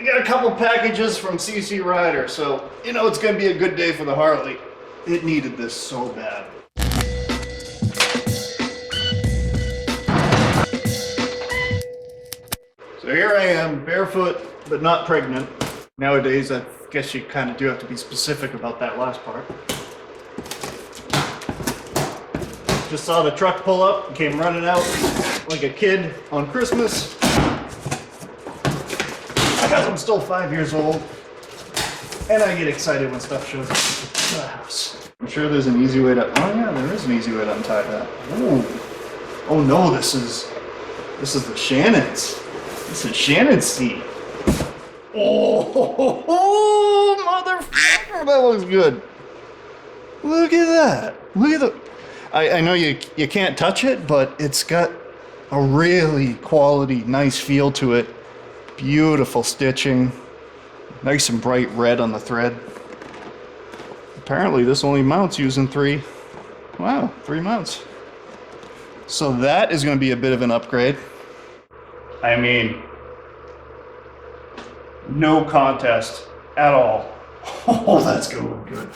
I got a couple packages from CC Rider, so you know it's gonna be a good day for the Harley. It needed this so bad. So here I am, barefoot, but not pregnant. Nowadays, I guess you kind of do have to be specific about that last part. Just saw the truck pull up, came running out like a kid on Christmas. Because I'm still 5 years old, and I get excited when stuff shows up at the house. I'm sure there's an easy way to, oh yeah, there is an easy way to untie that. Ooh. Oh no, this is the Shannon's. This is Shannon's seat. Oh, motherfucker, that looks good. Look at that. Look at the, I know you can't touch it, but it's got a really quality, nice feel to it. Beautiful stitching. Nice and bright red on the thread. Apparently this only mounts using 3 mounts. So that is going to be a bit of an upgrade. I mean, no contest at all. Oh, that's going good.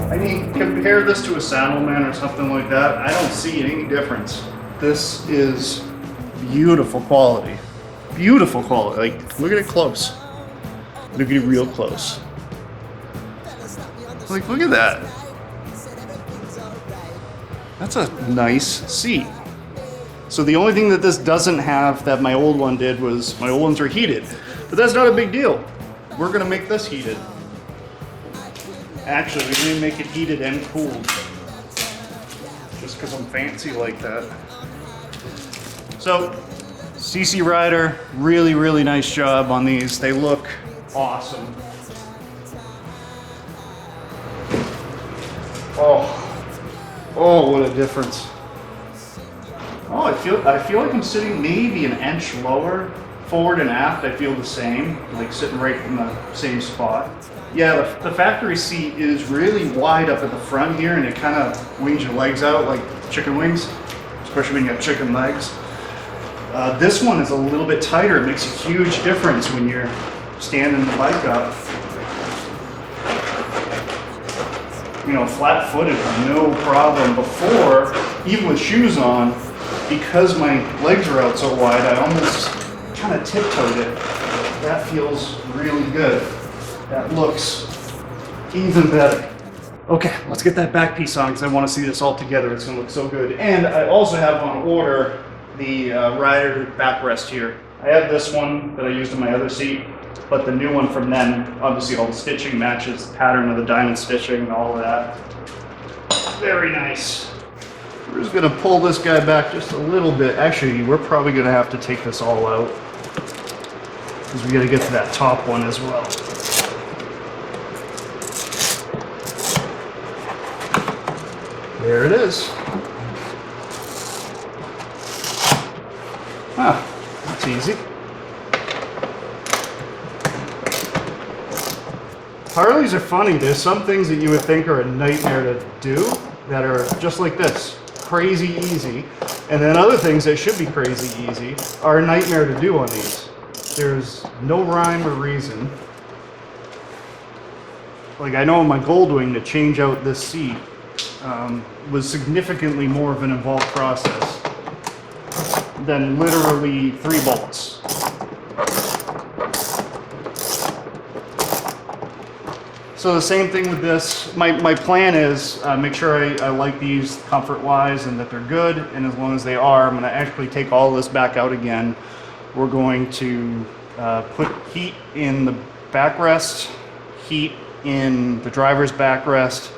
I mean, compare this to a Saddleman or something like that. I don't see any difference. This is beautiful quality. Beautiful quality. Like, look at it close. Look at it real close. Like, look at that. That's a nice seat. So the only thing that this doesn't have that my old one did was, my old ones are heated. But that's not a big deal. We're gonna make this heated. Actually, we're gonna make it heated and cooled. Just because I'm fancy like that. So, CC Rider, really, really nice job on these. They look awesome. Oh, what a difference. Oh, I feel like I'm sitting maybe an inch lower. Forward and aft, I feel the same, like sitting right in the same spot. Yeah, the factory seat is really wide up at the front here, and it kind of wings your legs out like chicken wings, especially when you have chicken legs. This one is a little bit tighter. It makes a huge difference when you're standing the bike up. You know, flat-footed, no problem. Before, even with shoes on, because my legs are out so wide, I almost kind of tiptoed it. That feels really good. That looks even better. Okay, let's get that back piece on because I want to see this all together. It's going to look so good. And I also have on order the rider backrest here. I have this one that I used in my other seat, but the new one from them, obviously all the stitching matches the pattern of the diamond stitching and all of that. Very nice. We're just going to pull this guy back just a little bit. Actually, we're probably going to have to take this all out because we got to get to that top one as well. There it is. Ah, that's easy. Harleys are funny. There's some things that you would think are a nightmare to do that are just like this, crazy easy. And then other things that should be crazy easy are a nightmare to do on these. There's no rhyme or reason. Like I know on my Goldwing to change out this seat was significantly more of an involved process than literally 3 bolts. So the same thing with this. My plan is make sure I like these comfort-wise and that they're good, and as long as they are, I'm going to actually take all this back out again. We're going to put heat in the backrest, heat in the driver's backrest,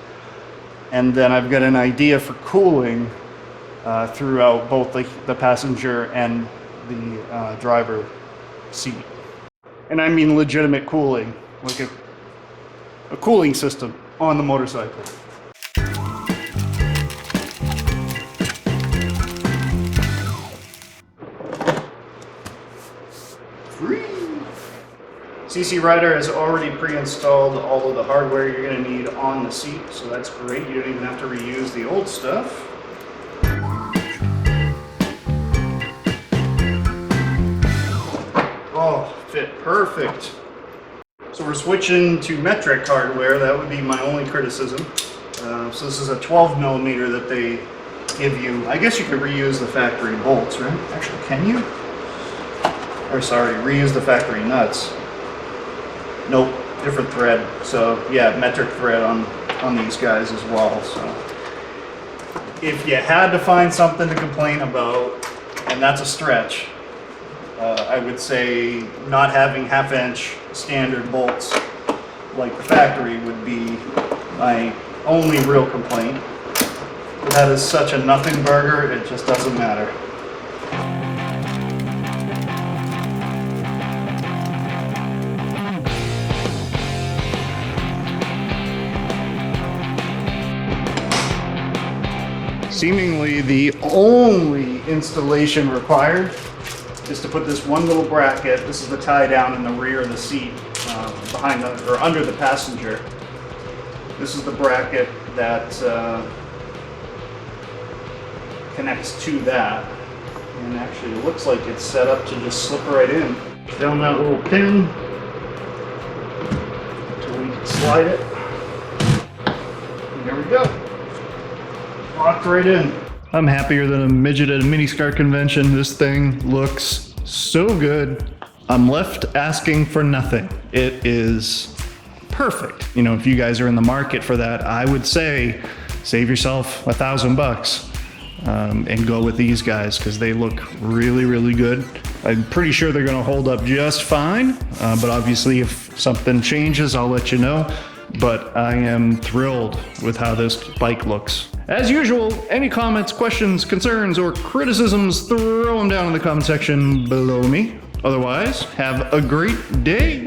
and then I've got an idea for cooling throughout both the passenger and the driver seat. And I mean legitimate cooling, like a cooling system on the motorcycle. CC Rider has already pre-installed all of the hardware you're going to need on the seat, so that's great. You don't even have to reuse the old stuff. fit perfect. So we're switching to metric hardware. That would be my only criticism. So this is a 12 millimeter that they give you. I guess you could reuse the factory bolts, right? Actually, can you? Or sorry, reuse the factory nuts. Nope, different thread. So yeah, metric thread on these guys as well. So if you had to find something to complain about, and that's a stretch, I would say not having half-inch standard bolts like the factory would be my only real complaint. That is such a nothing burger, it just doesn't matter. Seemingly the only installation required is to put this one little bracket. This is the tie down in the rear of the seat, behind or under the passenger. This is the bracket that connects to that. And actually it looks like it's set up to just slip right in. Down that little pin until we slide it. And there we go. Locked right in. I'm happier than a midget at a mini skirt convention. This thing looks so good. I'm left asking for nothing. It is perfect. You know, if you guys are in the market for that, I would say save yourself $1,000 and go with these guys because they look really, really good. I'm pretty sure they're gonna hold up just fine, but obviously if something changes, I'll let you know. But I am thrilled with how this bike looks. As usual, any comments, questions, concerns, or criticisms, throw them down in the comment section below me. Otherwise, have a great day.